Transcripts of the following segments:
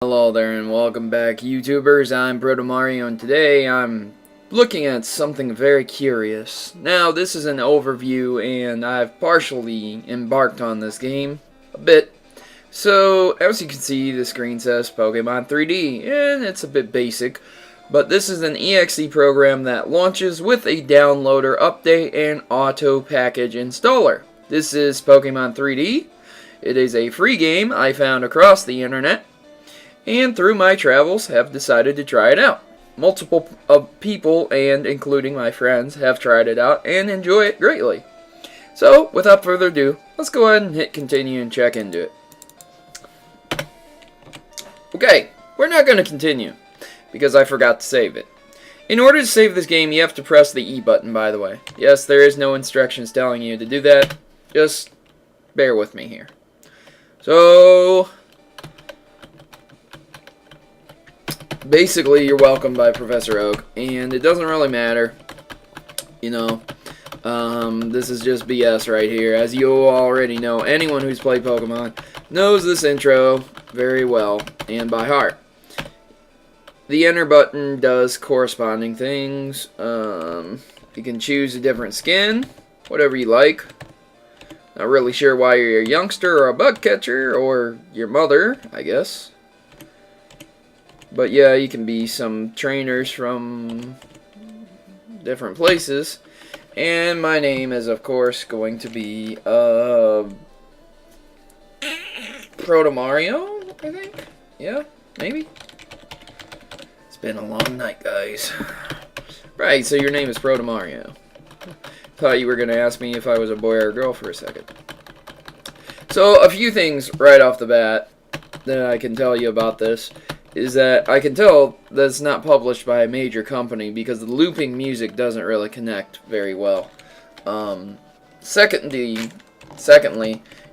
Hello there and welcome back, YouTubers. I'm Protomario and today I'm looking at something very curious. Now, this is an overview and I've partially embarked on this game a bit. So, as you can see, the screen says Pokemon 3D and it's a bit basic. But this is an EXE program that launches with a downloader update and auto package installer. This is Pokemon 3D. It is a free game I found across the internet, and through my travels have decided to try it out. Multiple people, and including my friends, have tried it out and enjoy it greatly. So, without further ado, let's go ahead and hit continue and check into it. Okay, we're not going to continue, because I forgot to save it. In order to save this game, you have to press the E button, by the way. Yes, there is no instructions telling you to do that. Just bear with me here. So, basically, you're welcomed by Professor Oak, and it doesn't really matter, you know, this is just BS right here. As you already know, anyone who's played Pokemon knows this intro very well and by heart. The enter button does corresponding things. You can choose a different skin, whatever you like. Not really sure why you're a youngster or a bug catcher or your mother, I guess. But yeah, you can be some trainers from different places. And my name is, of course, going to be Protomario, I think? Yeah, maybe? It's been a long night, guys. Right, so your name is Protomario. Thought you were going to ask me if I was a boy or a girl for a second. So, a few things right off the bat that I can tell you about this is that I can tell that it's not published by a major company because the looping music doesn't really connect very well. Secondly,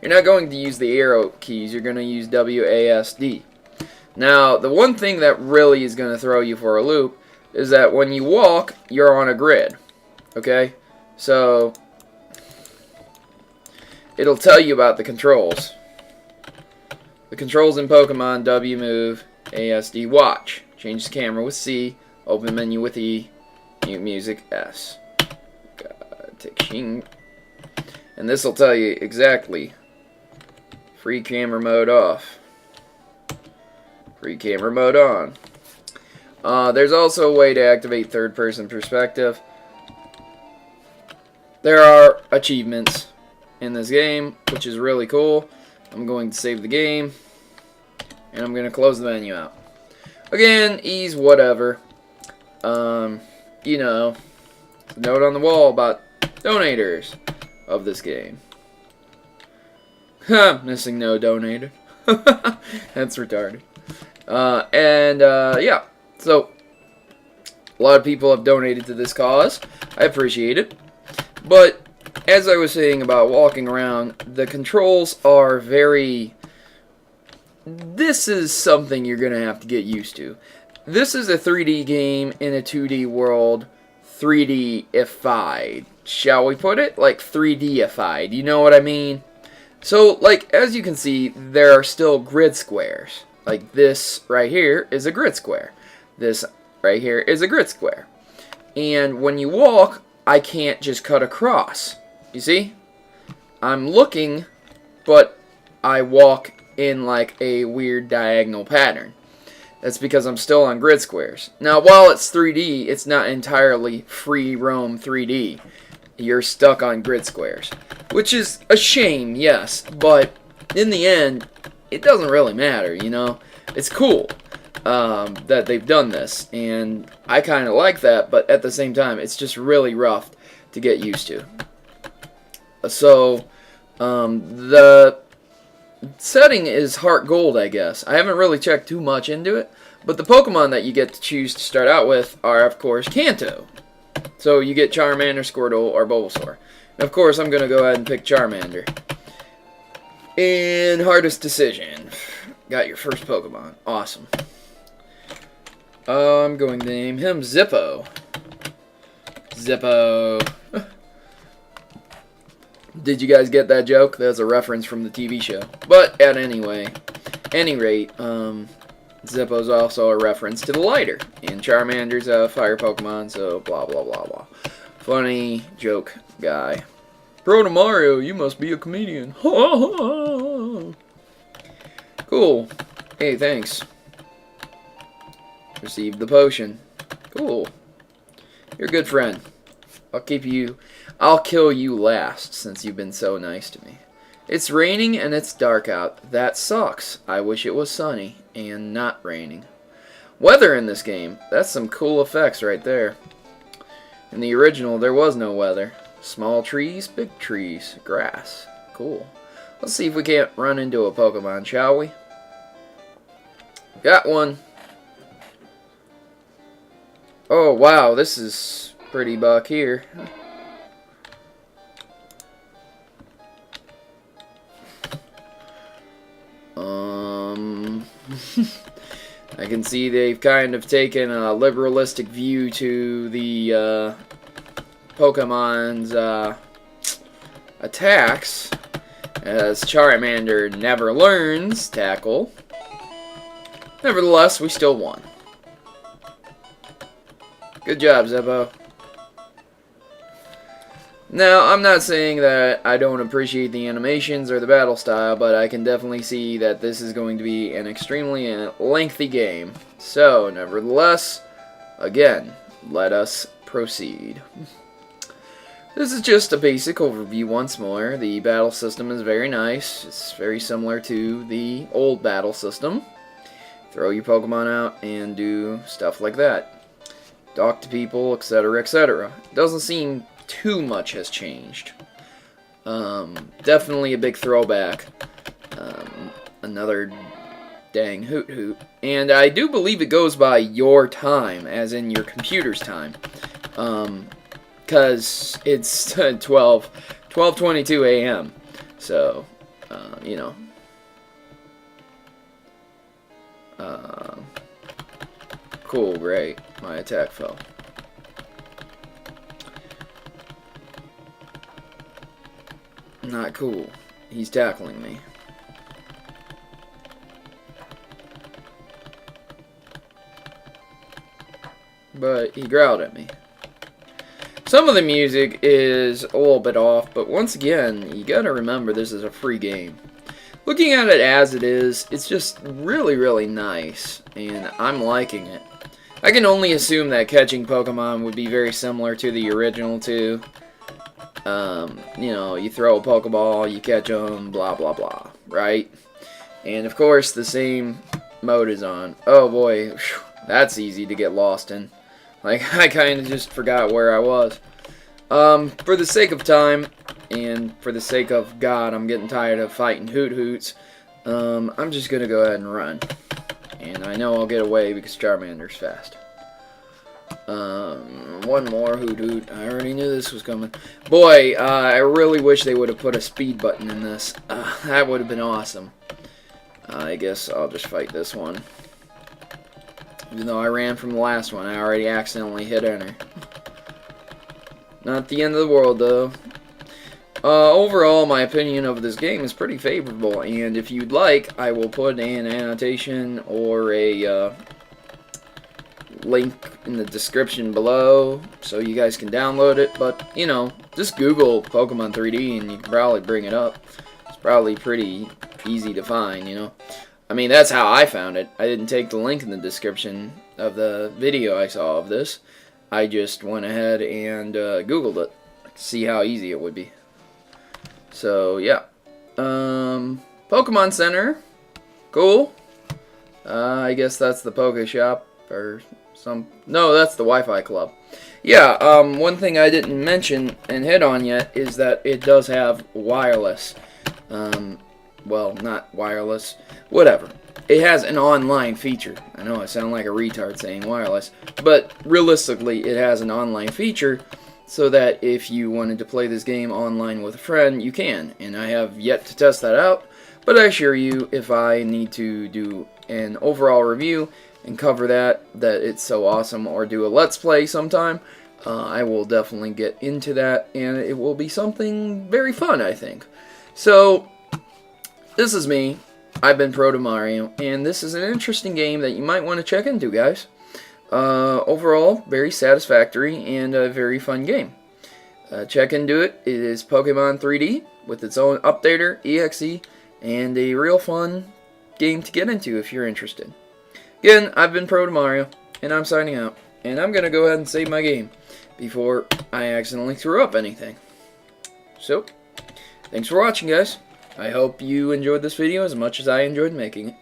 you're not going to use the arrow keys, you're going to use WASD. Now, the one thing that really is going to throw you for a loop is that when you walk, you're on a grid. Okay? So, it'll tell you about the controls. The controls in Pokemon: W move, ASD watch, change the camera with C, open menu with E, mute music S. Take Shing. And this will tell you exactly. Free camera mode off. Free camera mode on. There's also a way to activate third person perspective. There are achievements in this game, which is really cool. I'm going to save the game, and I'm going to close the menu out. Again, ease whatever. You know, note on the wall about donators of this game. Missing no donator. That's retarded. Yeah, so a lot of people have donated to this cause. I appreciate it. But as I was saying about walking around, the controls are very... This is something you're going to have to get used to. This is a 3D game in a 2D world, 3D-ified. Shall we put it? Like 3D-ified. You know what I mean? So, like, as you can see, there are still grid squares. Like, this right here is a grid square. This right here is a grid square. And when you walk, I can't just cut across. You see? I'm looking, but I walk in like a weird diagonal pattern. That's because I'm still on grid squares. Now, while it's 3D, it's not entirely free roam 3D. You're stuck on grid squares. Which is a shame, yes, but in the end, it doesn't really matter, you know? It's cool that they've done this, and I kind of like that, but at the same time, it's just really rough to get used to. So, the setting is Heart Gold, I guess. I haven't really checked too much into it, but the Pokemon that you get to choose to start out with are, of course, Kanto. So you get Charmander, Squirtle, or Bulbasaur. And of course, I'm going to go ahead and pick Charmander. And hardest decision. Got your first Pokemon. Awesome. I'm going to name him Zippo. Zippo. Did you guys get that joke? That's a reference from the TV show. But at any rate, Zippo's also a reference to the lighter. And Charmander's a fire Pokemon, so blah blah blah blah. Funny joke guy. Protomario, you must be a comedian. Cool. Hey, thanks. Received the potion. Cool. You're a good friend. I'll kill you last, since you've been so nice to me. It's raining and it's dark out. That sucks. I wish it was sunny and not raining. Weather in this game. That's some cool effects right there. In the original, there was no weather. Small trees, big trees, grass. Cool. Let's see if we can't run into a Pokemon, shall we? Got one. Oh, wow, this is pretty buck here. I can see they've kind of taken a liberalistic view to the Pokemon's attacks, as Charmander never learns Tackle. Nevertheless, we still won. Good job, Zippo. Now, I'm not saying that I don't appreciate the animations or the battle style, but I can definitely see that this is going to be an extremely lengthy game. So, nevertheless, again, let us proceed. This is just a basic overview once more. The battle system is very nice. It's very similar to the old battle system. Throw your Pokemon out and do stuff like that. Talk to people, etc., etc. Doesn't seem too much has changed. Definitely a big throwback. Another dang Hoot Hoot. And I do believe it goes by your time, as in your computer's time. Because it's 12:22 a.m. So, you know. Cool, great. My attack fell. Not cool. He's tackling me. But he growled at me. Some of the music is a little bit off, but once again, you gotta remember this is a free game. Looking at it as it is, it's just really, really nice, and I'm liking it. I can only assume that catching Pokemon would be very similar to the original too. You know, you throw a Pokeball, you catch them, blah, blah, blah, right? And, of course, the same mode is on. Oh, boy, whew, that's easy to get lost in. Like, I kind of just forgot where I was. For the sake of time, and for the sake of God, I'm getting tired of fighting Hoot Hoots, I'm just going to go ahead and run. And I know I'll get away because Charmander's fast. One more Hoot Hoot. I already knew this was coming. Boy, I really wish they would have put a speed button in this. That would have been awesome. I guess I'll just fight this one. Even though I ran from the last one, I already accidentally hit enter. Not the end of the world, though. Overall, my opinion of this game is pretty favorable, and if you'd like, I will put an annotation or a link in the description below so you guys can download it. But, you know, just Google Pokemon 3D and you can probably bring it up. It's probably pretty easy to find, you know. I mean, that's how I found it. I didn't take the link in the description of the video I saw of this. I just went ahead and Googled it to see how easy it would be. So, yeah. Pokemon Center. Cool. I guess that's the Poke Shop or some... No, that's the Wi-Fi Club. Yeah, one thing I didn't mention and hit on yet is that it does have wireless. Well, not wireless. Whatever. It has an online feature. I know I sound like a retard saying wireless, but realistically, it has an online feature so that if you wanted to play this game online with a friend, you can. And I have yet to test that out, but I assure you, if I need to do an overall review and cover that it's so awesome, or do a Let's Play sometime, I will definitely get into that, and it will be something very fun, I think. So, this is me. I've been Protomario, and this is an interesting game that you might want to check into, guys. Overall, very satisfactory and a very fun game. Check into it. It is Pokemon 3D with its own updater, EXE, and a real fun game to get into if you're interested. Again, I've been Protomario, and I'm signing out. And I'm going to go ahead and save my game before I accidentally threw up anything. So, thanks for watching, guys. I hope you enjoyed this video as much as I enjoyed making it.